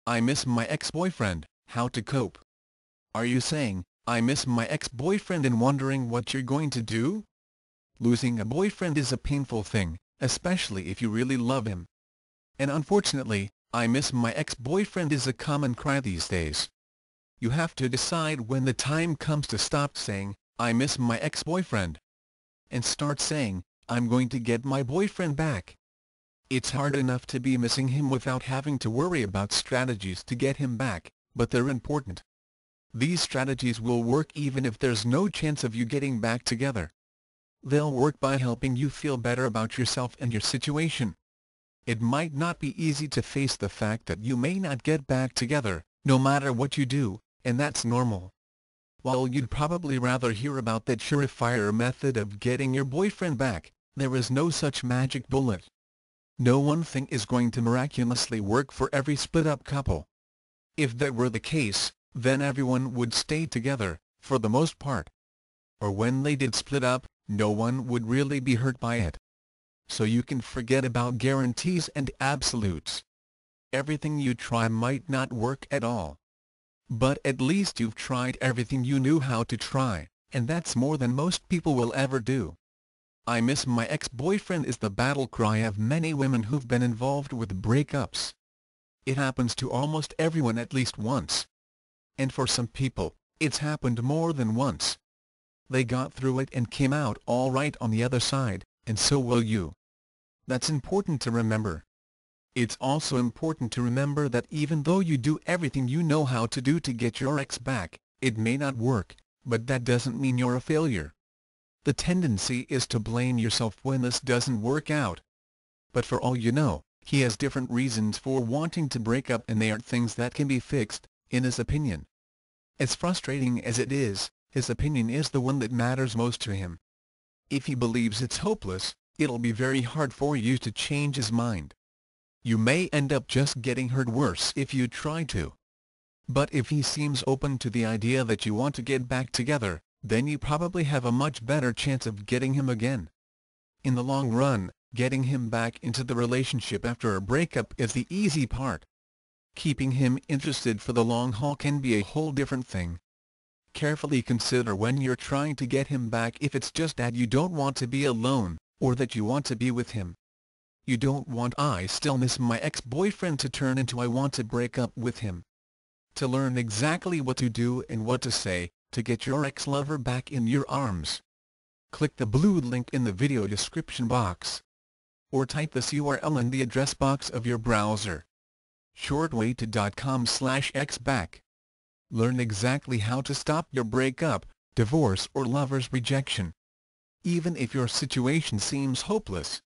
I miss my ex-boyfriend, how to cope. Are you saying, I miss my ex-boyfriend and wondering what you're going to do? Losing a boyfriend is a painful thing, especially if you really love him. And unfortunately, I miss my ex-boyfriend is a common cry these days. You have to decide when the time comes to stop saying, I miss my ex-boyfriend, and start saying, I'm going to get my boyfriend back. It's hard enough to be missing him without having to worry about strategies to get him back, but they're important. These strategies will work even if there's no chance of you getting back together. They'll work by helping you feel better about yourself and your situation. It might not be easy to face the fact that you may not get back together, no matter what you do, and that's normal. While you'd probably rather hear about that surefire method of getting your boyfriend back, there is no such magic bullet. No one thing is going to miraculously work for every split-up couple. If that were the case, then everyone would stay together, for the most part. Or when they did split up, no one would really be hurt by it. So you can forget about guarantees and absolutes. Everything you try might not work at all. But at least you've tried everything you knew how to try, and that's more than most people will ever do. I miss my ex-boyfriend is the battle cry of many women who've been involved with breakups. It happens to almost everyone at least once. And for some people, it's happened more than once. They got through it and came out all right on the other side, and so will you. That's important to remember. It's also important to remember that even though you do everything you know how to do to get your ex back, it may not work, but that doesn't mean you're a failure. The tendency is to blame yourself when this doesn't work out. But for all you know, he has different reasons for wanting to break up, and they aren't things that can be fixed, in his opinion. As frustrating as it is, his opinion is the one that matters most to him. If he believes it's hopeless, it'll be very hard for you to change his mind. You may end up just getting hurt worse if you try to. But if he seems open to the idea that you want to get back together, then you probably have a much better chance of getting him again. In the long run, getting him back into the relationship after a breakup is the easy part. Keeping him interested for the long haul can be a whole different thing. Carefully consider when you're trying to get him back if it's just that you don't want to be alone, or that you want to be with him. You don't want "I still miss my ex-boyfriend" to turn into "I want to break up with him." To learn exactly what to do and what to say to get your ex-lover back in your arms, click the blue link in the video description box. Or type this URL in the address box of your browser: shortway2.com/xback. Learn exactly how to stop your breakup, divorce or lover's rejection. Even if your situation seems hopeless,